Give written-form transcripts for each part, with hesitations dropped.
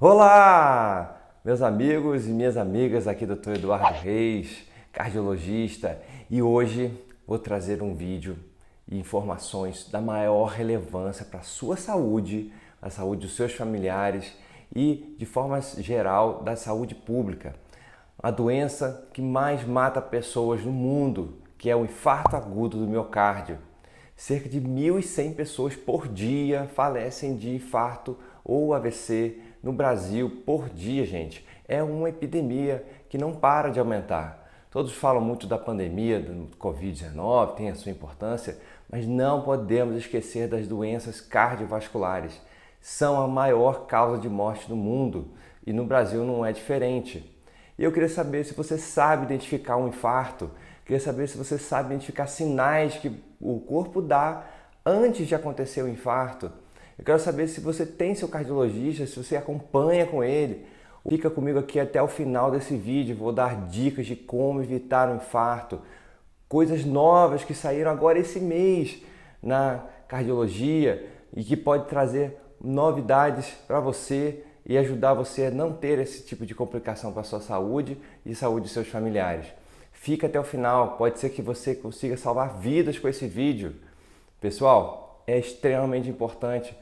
Olá, meus amigos e minhas amigas, aqui Dr. Eduardo Reis, cardiologista, e hoje vou trazer um vídeo e informações da maior relevância para a sua saúde, a saúde dos seus familiares e, de forma geral, da saúde pública. A doença que mais mata pessoas no mundo, que é o infarto agudo do miocárdio. Cerca de 1.100 pessoas por dia falecem de infarto ou AVC no Brasil por dia, gente. É uma epidemia que não para de aumentar. Todos falam muito da pandemia do Covid-19, tem a sua importância, mas não podemos esquecer das doenças cardiovasculares. São a maior causa de morte do mundo e no Brasil não é diferente. E eu queria saber se você sabe identificar um infarto, queria saber se você sabe identificar sinais que o corpo dá antes de acontecer o infarto. Eu quero saber se você tem seu cardiologista, se você acompanha com ele. Fica comigo aqui até o final desse vídeo, vou dar dicas de como evitar um infarto, coisas novas que saíram agora esse mês na cardiologia e que pode trazer novidades para você e ajudar você a não ter esse tipo de complicação para a sua saúde e saúde dos seus familiares. Fica até o final, pode ser que você consiga salvar vidas com esse vídeo. Pessoal, é extremamente importante.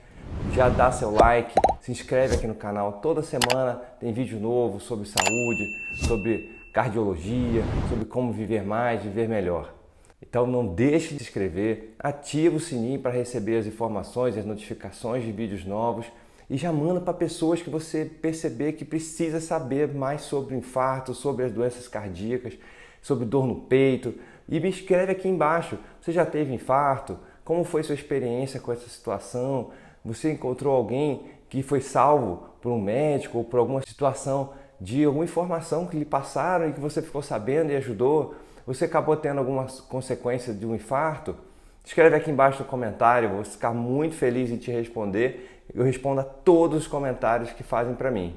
Já dá seu like, se inscreve aqui no canal. Toda semana tem vídeo novo sobre saúde, sobre cardiologia, sobre como viver mais, viver melhor. Então não deixe de se inscrever, ativa o sininho para receber as informações e as notificações de vídeos novos e já manda para pessoas que você perceber que precisa saber mais sobre o infarto, sobre as doenças cardíacas, sobre dor no peito. E me escreve aqui embaixo, você já teve infarto? Como foi sua experiência com essa situação? Você encontrou alguém que foi salvo por um médico ou por alguma situação de alguma informação que lhe passaram e que você ficou sabendo e ajudou? Você acabou tendo alguma consequência de um infarto? Escreve aqui embaixo no comentário, vou ficar muito feliz em te responder. Eu respondo a todos os comentários que fazem para mim.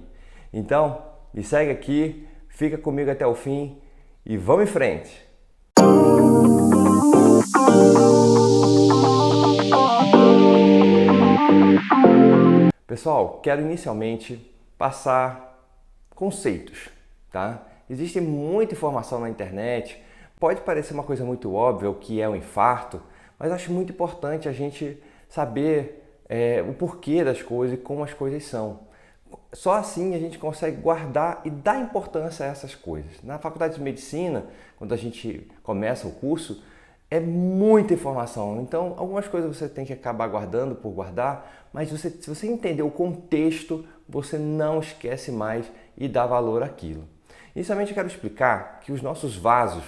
Então, me segue aqui, fica comigo até o fim e vamos em frente! Pessoal, quero inicialmente passar conceitos, tá? Existe muita informação na internet, pode parecer uma coisa muito óbvia o que é um infarto, mas acho muito importante a gente saber o porquê das coisas e como as coisas são. Só assim a gente consegue guardar e dar importância a essas coisas. Na faculdade de medicina, quando a gente começa o curso, é muita informação. Então, algumas coisas você tem que acabar guardando por guardar, mas se você entender o contexto, você não esquece mais e dá valor àquilo. Inicialmente, eu quero explicar que os nossos vasos,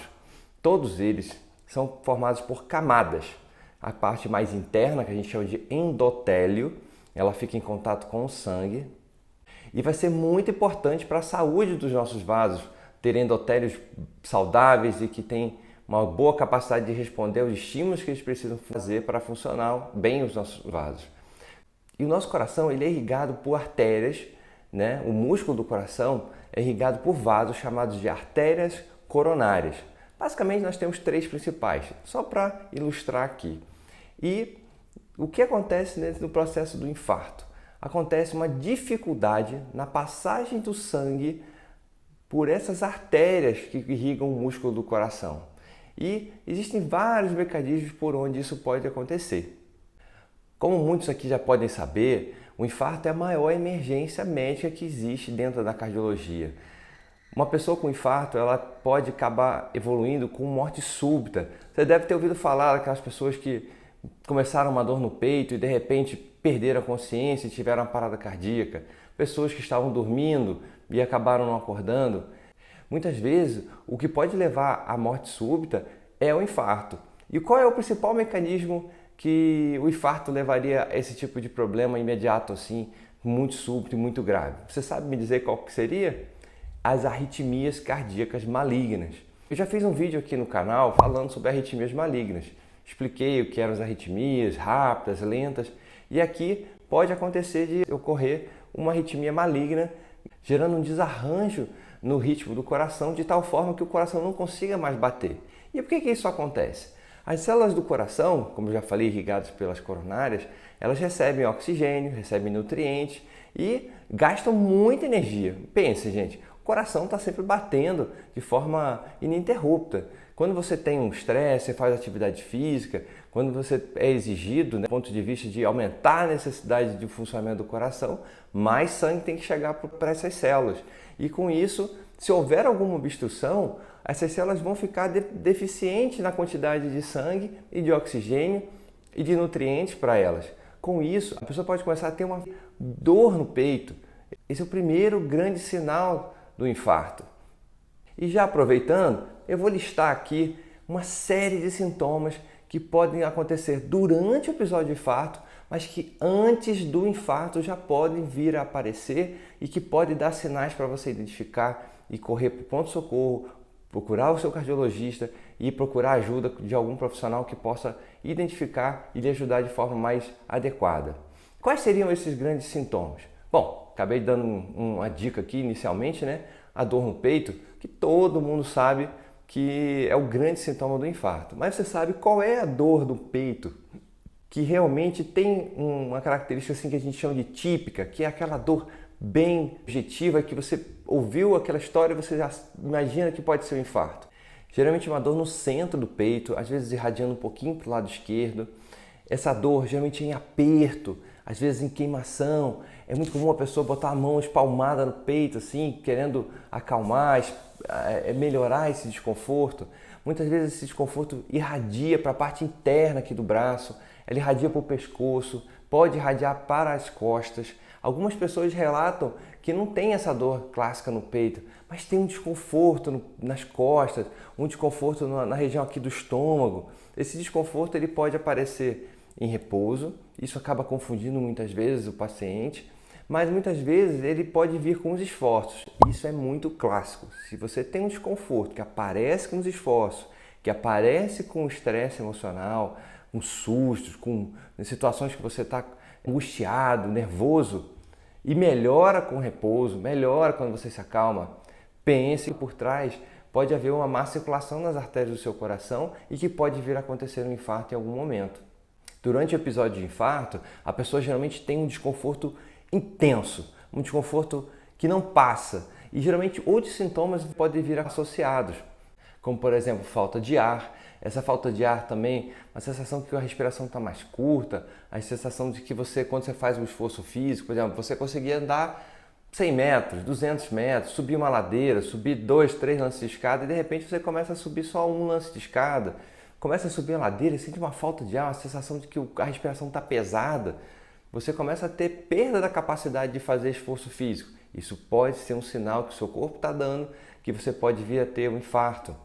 todos eles, são formados por camadas. A parte mais interna, que a gente chama de endotélio, ela fica em contato com o sangue. E vai ser muito importante para a saúde dos nossos vasos, ter endotélios saudáveis e que têm uma boa capacidade de responder aos estímulos que eles precisam fazer para funcionar bem os nossos vasos. E o nosso coração ele é irrigado por artérias, né? O músculo do coração é irrigado por vasos chamados de artérias coronárias. Basicamente nós temos três principais, só para ilustrar aqui. E o que acontece no processo do infarto? Acontece uma dificuldade na passagem do sangue por essas artérias que irrigam o músculo do coração. E existem vários mecanismos por onde isso pode acontecer. Como muitos aqui já podem saber, o infarto é a maior emergência médica que existe dentro da cardiologia. Uma pessoa com infarto ela pode acabar evoluindo com morte súbita. Você deve ter ouvido falar daquelas pessoas que começaram uma dor no peito e de repente perderam a consciência e tiveram uma parada cardíaca. Pessoas que estavam dormindo e acabaram não acordando. Muitas vezes, o que pode levar à morte súbita é o infarto. E qual é o principal mecanismo que o infarto levaria a esse tipo de problema imediato, assim, muito súbito e muito grave? Você sabe me dizer qual que seria? As arritmias cardíacas malignas. Eu já fiz um vídeo aqui no canal falando sobre arritmias malignas. Expliquei o que eram as arritmias, rápidas, lentas. E aqui pode acontecer de ocorrer uma arritmia maligna, gerando um desarranjo no ritmo do coração, de tal forma que o coração não consiga mais bater. E por que isso acontece? As células do coração, como eu já falei, irrigadas pelas coronárias, elas recebem oxigênio, recebem nutrientes e gastam muita energia. Pense, gente, o coração está sempre batendo de forma ininterrupta. Quando você tem um estresse, você faz atividade física, quando você é exigido, do ponto de vista de aumentar a necessidade de funcionamento do coração, mais sangue tem que chegar para essas células. E com isso, se houver alguma obstrução, essas células vão ficar deficientes na quantidade de sangue e de oxigênio e de nutrientes para elas. Com isso, a pessoa pode começar a ter uma dor no peito. Esse é o primeiro grande sinal do infarto. E já aproveitando, eu vou listar aqui uma série de sintomas que podem acontecer durante o episódio de infarto, mas que antes do infarto já podem vir a aparecer e que podem dar sinais para você identificar e correr para o pronto-socorro, procurar o seu cardiologista e procurar ajuda de algum profissional que possa identificar e lhe ajudar de forma mais adequada. Quais seriam esses grandes sintomas? Bom, acabei dando uma dica aqui inicialmente, né? A dor no peito, que todo mundo sabe que é o grande sintoma do infarto. Mas você sabe qual é a dor do peito que realmente tem uma característica assim que a gente chama de típica, que é aquela dor bem objetiva, que você ouviu aquela história e você já imagina que pode ser um infarto. Geralmente uma dor no centro do peito, às vezes irradiando um pouquinho para o lado esquerdo. Essa dor geralmente em aperto, às vezes em queimação. É muito comum a pessoa botar a mão espalmada no peito, assim, querendo acalmar, melhorar esse desconforto. Muitas vezes esse desconforto irradia para a parte interna aqui do braço, ela irradia para o pescoço, pode irradiar para as costas. Algumas pessoas relatam que não tem essa dor clássica no peito, mas tem um desconforto nas costas, um desconforto na região aqui do estômago. Esse desconforto ele pode aparecer em repouso, isso acaba confundindo muitas vezes o paciente, mas muitas vezes ele pode vir com os esforços. Isso é muito clássico. Se você tem um desconforto que aparece com os esforços, que aparece com o estresse emocional, com sustos, com situações que você está angustiado, nervoso, e melhora com repouso, melhora quando você se acalma, pense que por trás pode haver uma má circulação nas artérias do seu coração e que pode vir a acontecer um infarto em algum momento. Durante o episódio de infarto, a pessoa geralmente tem um desconforto intenso, um desconforto que não passa, e geralmente outros sintomas podem vir associados, como por exemplo falta de ar. Essa falta de ar também, a sensação de que a respiração está mais curta, a sensação de que você, quando você faz um esforço físico, por exemplo, você conseguia andar 100 metros, 200 metros, subir uma ladeira, subir 2, 3 lances de escada e de repente você começa a subir só um lance de escada, começa a subir a ladeira e sente uma falta de ar, uma sensação de que a respiração está pesada, você começa a ter perda da capacidade de fazer esforço físico. Isso pode ser um sinal que o seu corpo está dando que você pode vir a ter um infarto.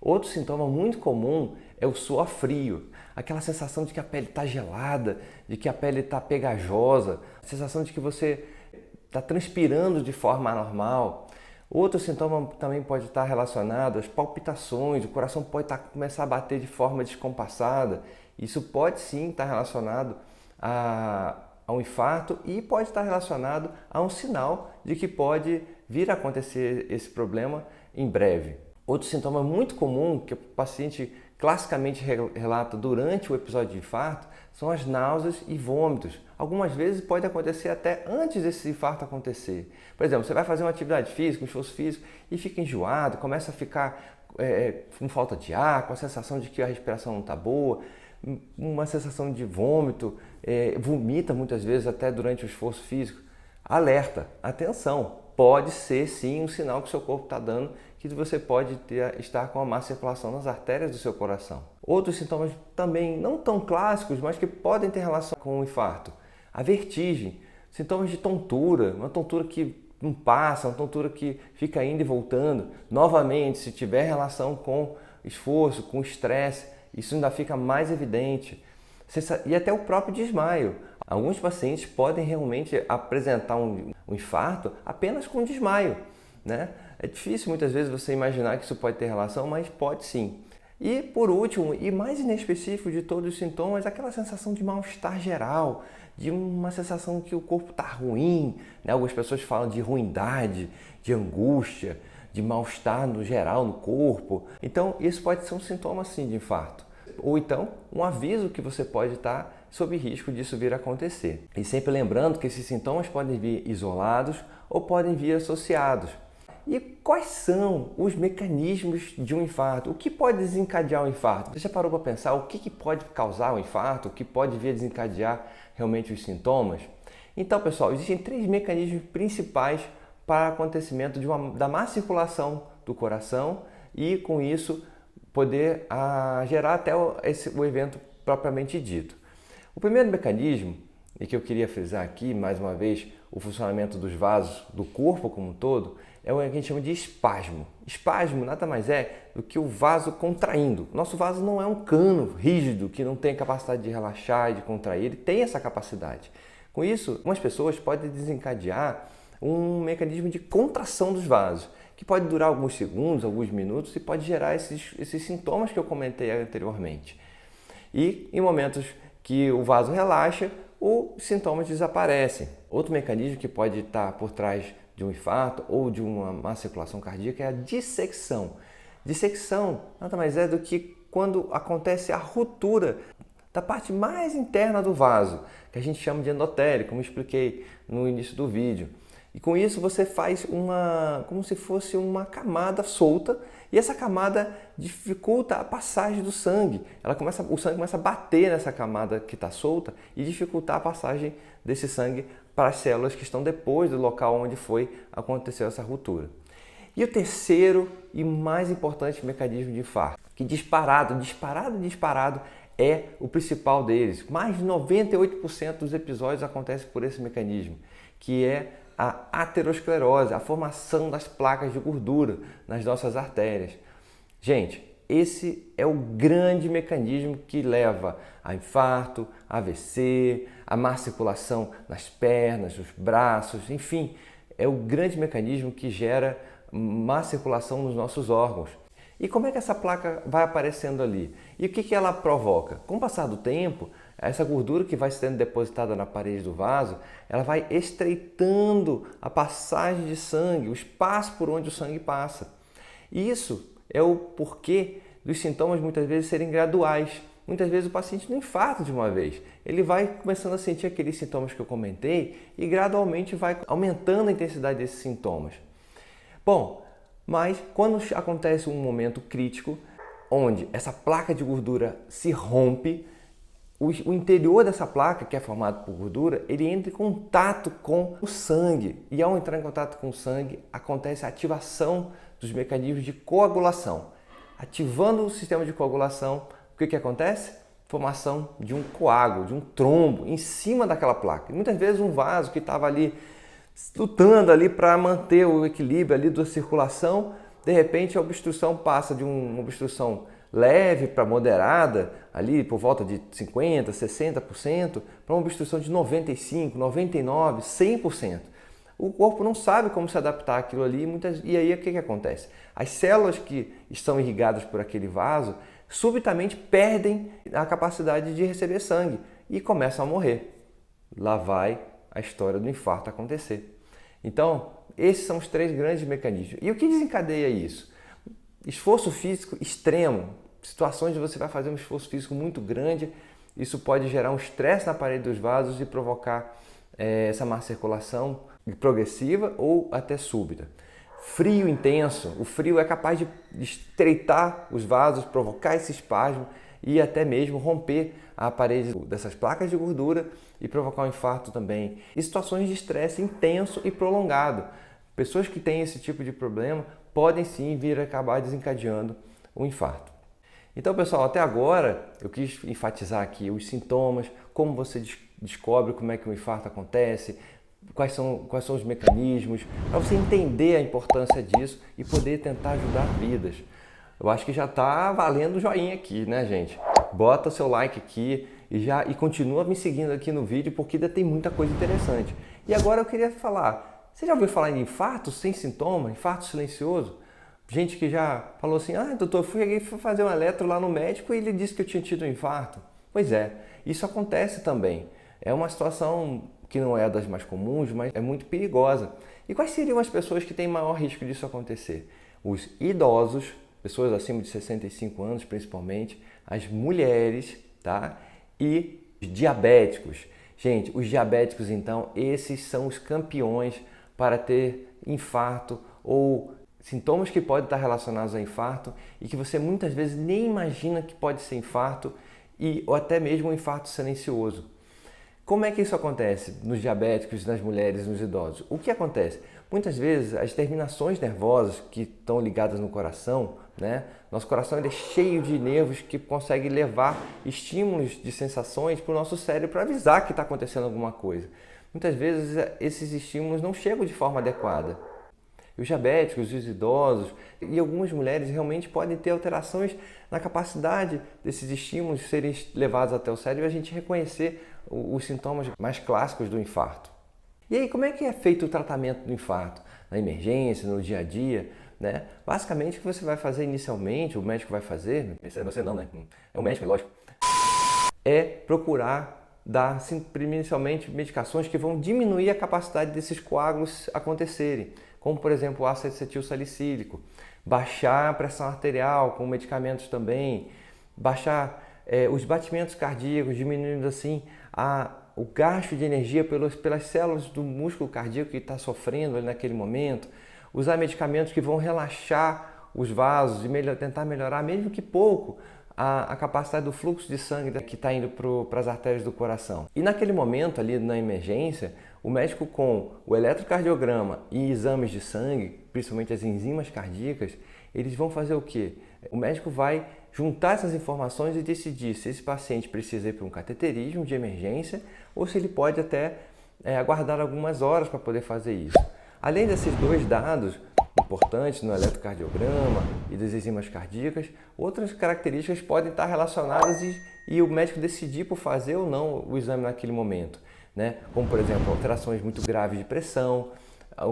Outro sintoma muito comum é o suor frio, aquela sensação de que a pele está gelada, de que a pele está pegajosa, a sensação de que você está transpirando de forma anormal. Outro sintoma também pode estar relacionado às palpitações, o coração pode começar a bater de forma descompassada. Isso pode sim estar relacionado a um infarto e pode estar relacionado a um sinal de que pode vir a acontecer esse problema em breve. Outro sintoma muito comum que o paciente classicamente relata durante o episódio de infarto são as náuseas e vômitos. Algumas vezes pode acontecer até antes desse infarto acontecer. Por exemplo, você vai fazer uma atividade física, um esforço físico e fica enjoado, começa a ficar com falta de ar, com a sensação de que a respiração não está boa, uma sensação de vômito, vomita muitas vezes até durante o esforço físico. Alerta, atenção, pode ser sim um sinal que o seu corpo está dando que você pode estar com uma má circulação nas artérias do seu coração. Outros sintomas também não tão clássicos, mas que podem ter relação com o infarto. A vertigem, sintomas de tontura, uma tontura que não passa, uma tontura que fica indo e voltando. Novamente, se tiver relação com esforço, com estresse, isso ainda fica mais evidente. E até o próprio desmaio. Alguns pacientes podem realmente apresentar um infarto apenas com desmaio, né? É difícil muitas vezes você imaginar que isso pode ter relação, mas pode sim. E por último, e mais inespecífico de todos os sintomas, aquela sensação de mal-estar geral, de uma sensação que o corpo está ruim, né? Algumas pessoas falam de ruindade, de angústia, de mal-estar no geral no corpo. Então isso pode ser um sintoma sim de infarto. Ou então um aviso que você pode estar sob risco disso vir a acontecer. E sempre lembrando que esses sintomas podem vir isolados ou podem vir associados. E quais são os mecanismos de um infarto? O que pode desencadear um infarto? Você já parou para pensar o que pode causar um infarto? O que pode vir a desencadear realmente os sintomas? Então, pessoal, existem 3 mecanismos principais para o acontecimento da má circulação do coração e, com isso, poder gerar até o evento propriamente dito. O primeiro mecanismo, e que eu queria frisar aqui, mais uma vez, o funcionamento dos vasos do corpo como um todo, é o que a gente chama de espasmo. Espasmo nada mais é do que o vaso contraindo. Nosso vaso não é um cano rígido que não tem capacidade de relaxar e de contrair, ele tem essa capacidade. Com isso, algumas pessoas podem desencadear um mecanismo de contração dos vasos, que pode durar alguns segundos, alguns minutos e pode gerar esses sintomas que eu comentei anteriormente. E em momentos que o vaso relaxa, os sintomas desaparecem. Outro mecanismo que pode estar por trás de um infarto ou de uma má circulação cardíaca é a dissecção. Dissecção nada mais é do que quando acontece a ruptura da parte mais interna do vaso, que a gente chama de endotélio, como eu expliquei no início do vídeo. E com isso você faz como se fosse uma camada solta e essa camada dificulta a passagem do sangue. O sangue começa a bater nessa camada que está solta e dificultar a passagem desse sangue para as células que estão depois do local onde aconteceu essa ruptura. E o terceiro e mais importante mecanismo de infarto, que disparado é o principal deles. Mais de 98% dos episódios acontecem por esse mecanismo, que é a aterosclerose, a formação das placas de gordura nas nossas artérias. Gente, esse é o grande mecanismo que leva a infarto, AVC, a má circulação nas pernas, nos braços, enfim, é o grande mecanismo que gera má circulação nos nossos órgãos. E como é que essa placa vai aparecendo ali? E o que ela provoca? Com o passar do tempo, essa gordura que vai sendo depositada na parede do vaso, ela vai estreitando a passagem de sangue, o espaço por onde o sangue passa. Isso é o porquê dos sintomas muitas vezes serem graduais. Muitas vezes o paciente não infarta de uma vez. Ele vai começando a sentir aqueles sintomas que eu comentei e gradualmente vai aumentando a intensidade desses sintomas. Bom, mas quando acontece um momento crítico, onde essa placa de gordura se rompe, o interior dessa placa, que é formado por gordura, ele entra em contato com o sangue. E ao entrar em contato com o sangue, acontece a ativação dos mecanismos de coagulação. Ativando o sistema de coagulação, o que acontece? Formação de um coágulo, de um trombo em cima daquela placa. E muitas vezes um vaso que estava ali lutando ali para manter o equilíbrio ali da circulação, de repente a obstrução passa de uma obstrução leve para moderada, ali por volta de 50%, 60%, para uma obstrução de 95%, 99%, 100%. O corpo não sabe como se adaptar àquilo ali e aí o que acontece? As células que estão irrigadas por aquele vaso subitamente perdem a capacidade de receber sangue e começam a morrer. Lá vai a história do infarto acontecer. Então, esses são os 3 grandes mecanismos. E o que desencadeia isso? Esforço físico extremo, situações onde você vai fazer um esforço físico muito grande, isso pode gerar um estresse na parede dos vasos e provocar essa má circulação progressiva ou até súbita. Frio intenso, o frio é capaz de estreitar os vasos, provocar esse espasmo e até mesmo romper a parede dessas placas de gordura e provocar um infarto também. E situações de estresse intenso e prolongado. Pessoas que têm esse tipo de problema podem sim vir a acabar desencadeando um infarto. Então, pessoal, até agora eu quis enfatizar aqui os sintomas, como você descobre como é que o infarto acontece, quais são os mecanismos, para você entender a importância disso e poder tentar ajudar vidas. Eu acho que já está valendo o joinha aqui, né, gente? Bota seu like aqui e continua me seguindo aqui no vídeo porque ainda tem muita coisa interessante. E agora eu queria falar, você já ouviu falar em infarto sem sintoma, infarto silencioso? Gente que já falou assim, doutor, eu fui fazer um eletro lá no médico e ele disse que eu tinha tido um infarto. Pois é, isso acontece também. É uma situação que não é das mais comuns, mas é muito perigosa. E quais seriam as pessoas que têm maior risco disso acontecer? Os idosos, pessoas acima de 65 anos principalmente, as mulheres, tá? E Diabéticos. Gente, os diabéticos, então, esses são os campeões para ter infarto ou sintomas que podem estar relacionados a infarto e que você muitas vezes nem imagina que pode ser infarto ou até mesmo um infarto silencioso. Como é que isso acontece nos diabéticos, nas mulheres, nos idosos? O que acontece? Muitas vezes as terminações nervosas que estão ligadas no coração, né? Nosso coração ele é cheio de nervos que conseguem levar estímulos de sensações para o nosso cérebro para avisar que está acontecendo alguma coisa. Muitas vezes esses estímulos não chegam de forma adequada. Os diabéticos, os idosos e algumas mulheres realmente podem ter alterações na capacidade desses estímulos serem levados até o cérebro e a gente reconhecer os sintomas mais clássicos do infarto. E aí, como é que é feito o tratamento do infarto? Na emergência, no dia a dia, né? Basicamente, o que você vai fazer inicialmente, o médico vai fazer, você não, né? É o médico, é lógico, é procurar dar inicialmente medicações que vão diminuir a capacidade desses coágulos acontecerem, como por exemplo o ácido acetil salicílico, baixar a pressão arterial com medicamentos também, baixar os batimentos cardíacos, diminuindo assim o gasto de energia pelas células do músculo cardíaco que está sofrendo ali naquele momento, usar medicamentos que vão relaxar os vasos e tentar melhorar, mesmo que pouco, a capacidade do fluxo de sangue que está indo para as artérias do coração. E naquele momento ali na emergência, o médico com o eletrocardiograma e exames de sangue, principalmente as enzimas cardíacas, eles vão fazer o quê? O médico vai juntar essas informações e decidir se esse paciente precisa ir para um cateterismo de emergência ou se ele pode até aguardar algumas horas para poder fazer isso. Além desses dois dados importantes no eletrocardiograma e das enzimas cardíacas, outras características podem estar relacionadas e o médico decidir por fazer ou não o exame naquele momento, né? Como, por exemplo, alterações muito graves de pressão,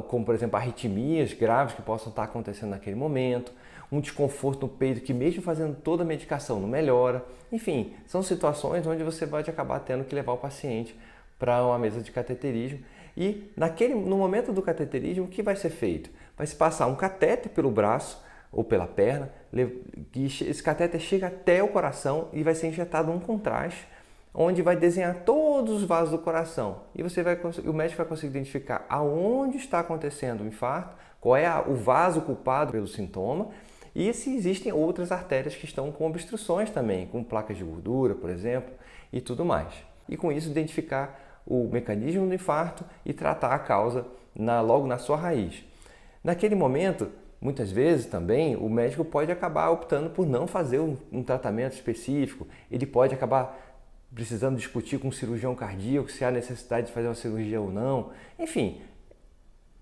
como, por exemplo, arritmias graves que possam estar acontecendo naquele momento, um desconforto no peito que mesmo fazendo toda a medicação não melhora. Enfim, são situações onde você vai acabar tendo que levar o paciente para uma mesa de cateterismo e no momento do cateterismo, o que vai ser feito? Vai se passar um catéter pelo braço ou pela perna, e esse catéter chega até o coração e vai ser injetado um contraste, onde vai desenhar todos os vasos do coração. E o médico vai conseguir identificar aonde está acontecendo o infarto, qual é o vaso culpado pelo sintoma, e se existem outras artérias que estão com obstruções também, com placas de gordura, por exemplo, e tudo mais. E com isso identificar o mecanismo do infarto e tratar a causa logo na sua raiz. Naquele momento, muitas vezes também, o médico pode acabar optando por não fazer um tratamento específico, ele pode acabar precisando discutir com o cirurgião cardíaco se há necessidade de fazer uma cirurgia ou não. Enfim,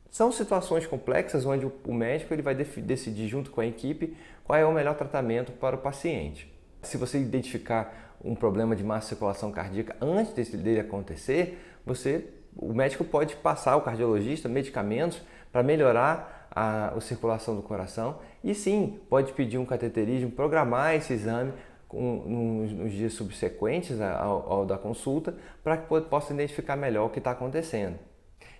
são situações complexas onde o médico ele vai decidir junto com a equipe qual é o melhor tratamento para o paciente. Se você identificar um problema de má circulação cardíaca antes dele acontecer, o médico pode passar ao cardiologista medicamentos para melhorar a circulação do coração e sim, pode pedir um cateterismo, programar esse exame nos dias subsequentes ao da consulta para que possa identificar melhor o que está acontecendo.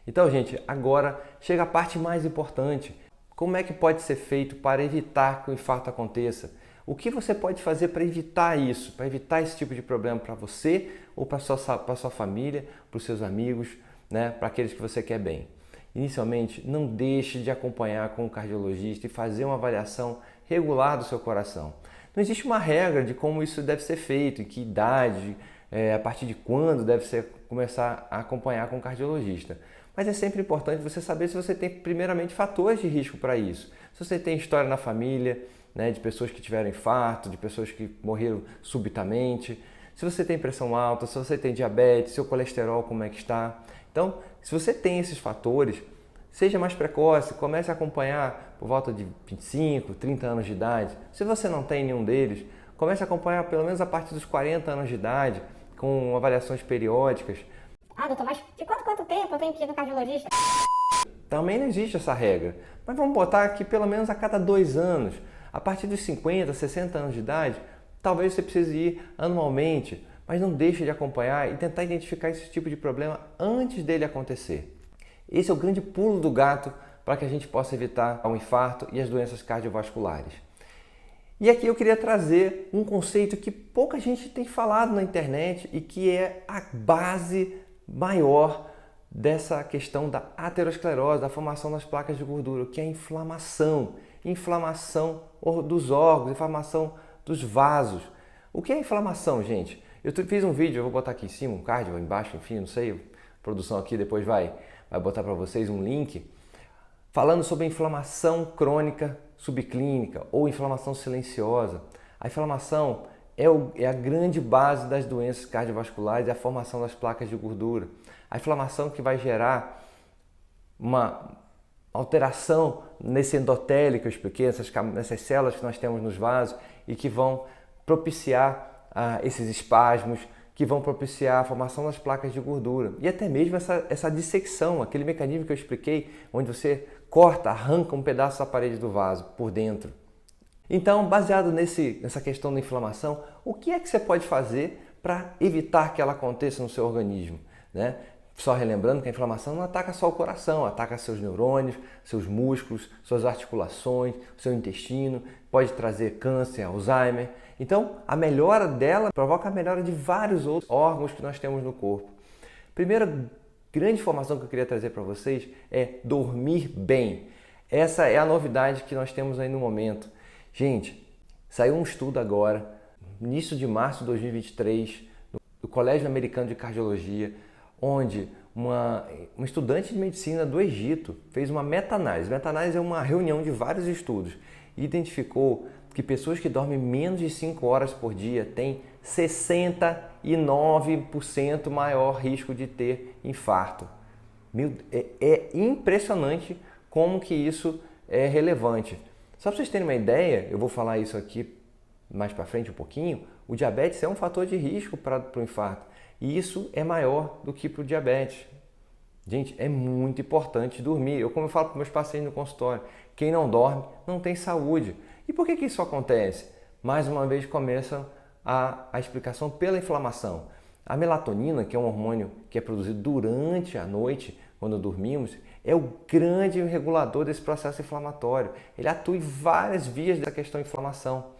Então, gente, agora chega a parte mais importante. Como é que pode ser feito para evitar que o infarto aconteça? O que você pode fazer para evitar isso, para evitar esse tipo de problema para você ou para a sua família, para os seus amigos, né, para aqueles que você quer bem? Inicialmente, não deixe de acompanhar com o cardiologista e fazer uma avaliação regular do seu coração. Não existe uma regra de como isso deve ser feito, em que idade, a partir de quando deve começar a acompanhar com o cardiologista. Mas é sempre importante você saber se você tem, primeiramente, fatores de risco para isso. Se você tem história na família, né, de pessoas que tiveram infarto, de pessoas que morreram subitamente, se você tem pressão alta, se você tem diabetes, seu colesterol como é que está. Então, se você tem esses fatores, seja mais precoce, comece a acompanhar por volta de 25, 30 anos de idade. Se você não tem nenhum deles, comece a acompanhar pelo menos a partir dos 40 anos de idade, com avaliações periódicas. Ah, doutor, mas de quanto tempo eu tenho que ir no cardiologista? Também não existe essa regra, mas vamos botar aqui pelo menos a cada 2 anos. A partir dos 50, 60 anos de idade, talvez você precise ir anualmente, mas não deixe de acompanhar e tentar identificar esse tipo de problema antes dele acontecer. Esse é o grande pulo do gato para que a gente possa evitar o infarto e as doenças cardiovasculares. E aqui eu queria trazer um conceito que pouca gente tem falado na internet e que é a base maior dessa questão da aterosclerose, da formação das placas de gordura, que é a inflamação. Inflamação dos órgãos, inflamação dos vasos. O que é inflamação, gente? Eu fiz um vídeo, eu vou botar aqui em cima, um card, ou embaixo, enfim, não sei, a produção aqui depois vai botar para vocês um link, falando sobre a inflamação crônica subclínica ou inflamação silenciosa. A inflamação é a grande base das doenças cardiovasculares e a formação das placas de gordura. A inflamação que vai gerar uma alteração nesse endotélio que eu expliquei, nessas células que nós temos nos vasos e que vão propiciar esses espasmos, que vão propiciar a formação das placas de gordura e até mesmo essa dissecção, aquele mecanismo que eu expliquei, onde você corta, arranca um pedaço da parede do vaso por dentro. Então, baseado nessa questão da inflamação, o que é que você pode fazer para evitar que ela aconteça no seu organismo, né? Só relembrando que a inflamação não ataca só o coração, ataca seus neurônios, seus músculos, suas articulações, seu intestino, pode trazer câncer, Alzheimer. Então, a melhora dela provoca a melhora de vários outros órgãos que nós temos no corpo. Primeira grande informação que eu queria trazer para vocês é dormir bem. Essa é a novidade que nós temos aí no momento. Gente, saiu um estudo agora, início de março de 2023, do Colégio Americano de Cardiologia, onde uma estudante de medicina do Egito fez uma meta-análise. Meta-análise é uma reunião de vários estudos e identificou que pessoas que dormem menos de 5 horas por dia têm 69% maior risco de ter infarto. É impressionante como que isso é relevante. Só para vocês terem uma ideia, eu vou falar isso aqui mais para frente um pouquinho, o diabetes é um fator de risco para o infarto. E isso é maior do que para o diabetes. Gente, é muito importante dormir. Como eu falo para meus pacientes no consultório, quem não dorme não tem saúde. E por que isso acontece? Mais uma vez começa a explicação pela inflamação. A melatonina, que é um hormônio que é produzido durante a noite, quando dormimos, é o grande regulador desse processo inflamatório. Ele atua em várias vias da questão de inflamação.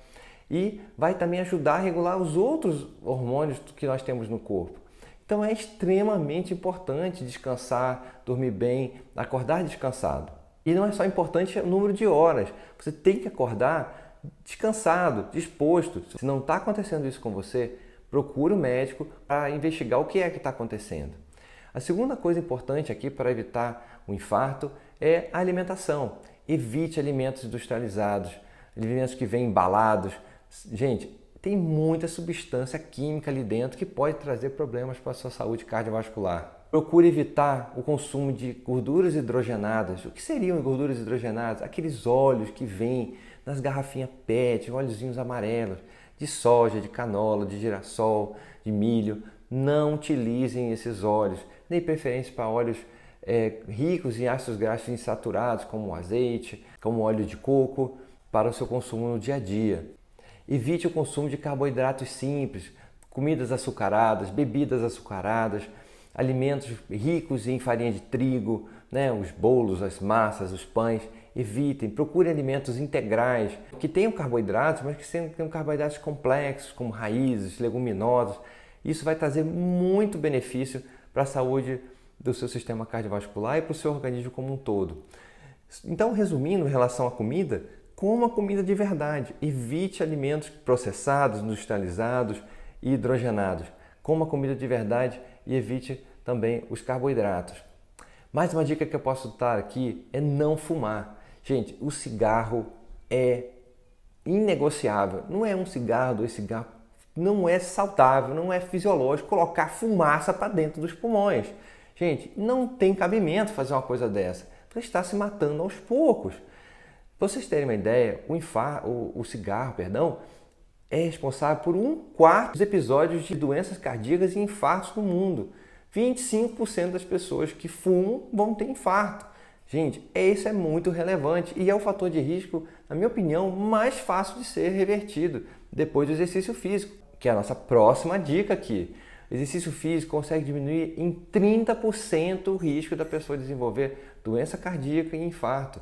E vai também ajudar a regular os outros hormônios que nós temos no corpo. Então é extremamente importante descansar, dormir bem, acordar descansado. E não é só importante o número de horas, você tem que acordar descansado, disposto. Se não está acontecendo isso com você, procure o médico para investigar o que é que está acontecendo. A segunda coisa importante aqui para evitar o infarto é a alimentação. Evite alimentos industrializados, alimentos que vêm embalados. Gente, tem muita substância química ali dentro que pode trazer problemas para a sua saúde cardiovascular. Procure evitar o consumo de gorduras hidrogenadas. O que seriam gorduras hidrogenadas? Aqueles óleos que vêm nas garrafinhas PET, óleozinhos amarelos, de soja, de canola, de girassol, de milho. Não utilizem esses óleos, nem preferência para óleos ricos em ácidos graxos insaturados, como azeite, como óleo de coco, para o seu consumo no dia a dia. Evite o consumo de carboidratos simples, comidas açucaradas, bebidas açucaradas, alimentos ricos em farinha de trigo, né? Os bolos, as massas, os pães. Evitem, procure alimentos integrais, que tenham carboidratos, mas que tenham carboidratos complexos, como raízes, leguminosas. Isso vai trazer muito benefício para a saúde do seu sistema cardiovascular e para o seu organismo como um todo. Então, resumindo em relação à comida, coma comida de verdade. Evite alimentos processados, industrializados e hidrogenados. Coma comida de verdade e evite também os carboidratos. Mais uma dica que eu posso dar aqui é não fumar. Gente, o cigarro é inegociável. Não é um cigarro, 2 cigarros. Não é saudável, não é fisiológico colocar fumaça para dentro dos pulmões. Gente, não tem cabimento fazer uma coisa dessa. Você está se matando aos poucos. Para vocês terem uma ideia, o cigarro, é responsável por 1/4 dos episódios de doenças cardíacas e infartos no mundo. 25% das pessoas que fumam vão ter infarto. Gente, isso é muito relevante e é o fator de risco, na minha opinião, mais fácil de ser revertido depois do exercício físico, que é a nossa próxima dica aqui. O exercício físico consegue diminuir em 30% o risco da pessoa desenvolver doença cardíaca e infarto.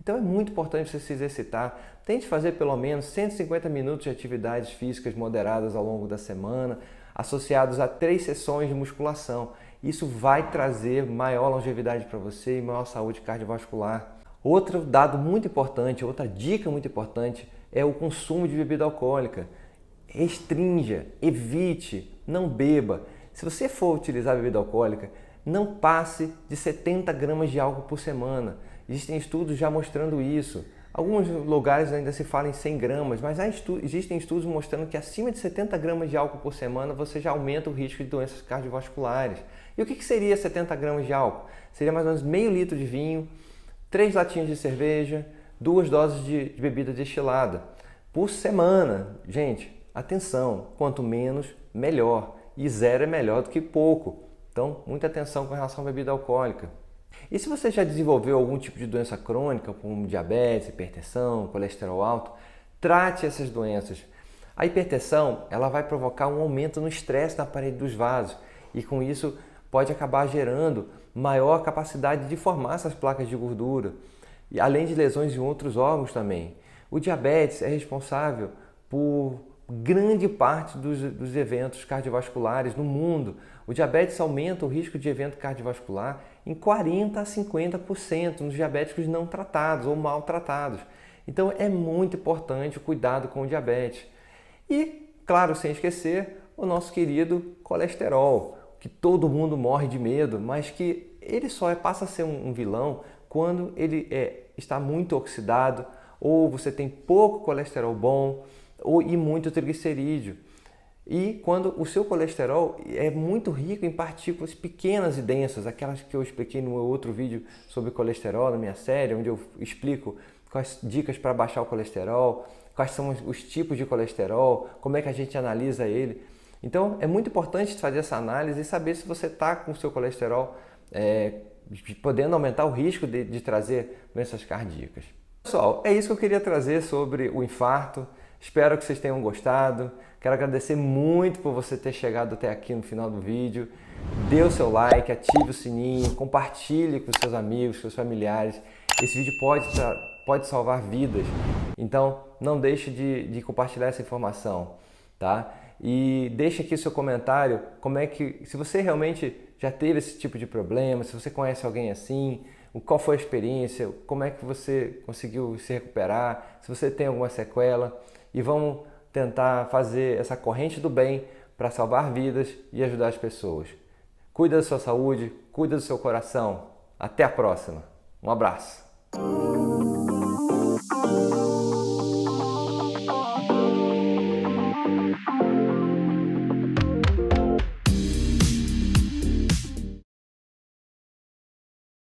Então é muito importante você se exercitar. Tente fazer pelo menos 150 minutos de atividades físicas moderadas ao longo da semana, associados a 3 sessões de musculação. Isso vai trazer maior longevidade para você e maior saúde cardiovascular. Outro dado muito importante, outra dica muito importante é o consumo de bebida alcoólica. Restrinja, evite, não beba. Se você for utilizar bebida alcoólica, não passe de 70 gramas de álcool por semana. Existem estudos já mostrando isso. Alguns lugares ainda se fala em 100 gramas, mas existem estudos mostrando que acima de 70 gramas de álcool por semana você já aumenta o risco de doenças cardiovasculares. E o que seria 70 gramas de álcool? Seria mais ou menos meio litro de vinho, 3 latinhas de cerveja, 2 doses de bebida destilada por semana. Gente, atenção, quanto menos, melhor. E 0 é melhor do que pouco. Então, muita atenção com relação à bebida alcoólica. E se você já desenvolveu algum tipo de doença crônica, como diabetes, hipertensão, colesterol alto, trate essas doenças. A hipertensão, ela vai provocar um aumento no estresse na parede dos vasos e com isso pode acabar gerando maior capacidade de formar essas placas de gordura, e além de lesões em outros órgãos também. O diabetes é responsável por grande parte dos eventos cardiovasculares no mundo. O diabetes aumenta o risco de evento cardiovascular em 40% a 50% nos diabéticos não tratados ou maltratados. Então é muito importante o cuidado com o diabetes. E, claro, sem esquecer o nosso querido colesterol, que todo mundo morre de medo, mas que ele só passa a ser um vilão quando ele está muito oxidado ou você tem pouco colesterol bom e muito triglicerídeo. E quando o seu colesterol é muito rico em partículas pequenas e densas, aquelas que eu expliquei no meu outro vídeo sobre colesterol, na minha série, onde eu explico quais dicas para baixar o colesterol, quais são os tipos de colesterol, como é que a gente analisa ele. Então é muito importante fazer essa análise e saber se você está com o seu colesterol podendo aumentar o risco de trazer doenças cardíacas. Pessoal, é isso que eu queria trazer sobre o infarto. Espero que vocês tenham gostado. Quero agradecer muito por você ter chegado até aqui no final do vídeo. Dê o seu like, ative o sininho, compartilhe com seus amigos, com seus familiares. Esse vídeo pode salvar vidas. Então, não deixe de compartilhar essa informação, tá? E deixe aqui o seu comentário, se você realmente já teve esse tipo de problema, se você conhece alguém assim, qual foi a experiência, como é que você conseguiu se recuperar, se você tem alguma sequela. E vamos tentar fazer essa corrente do bem para salvar vidas e ajudar as pessoas. Cuida da sua saúde, cuida do seu coração. Até a próxima. Um abraço.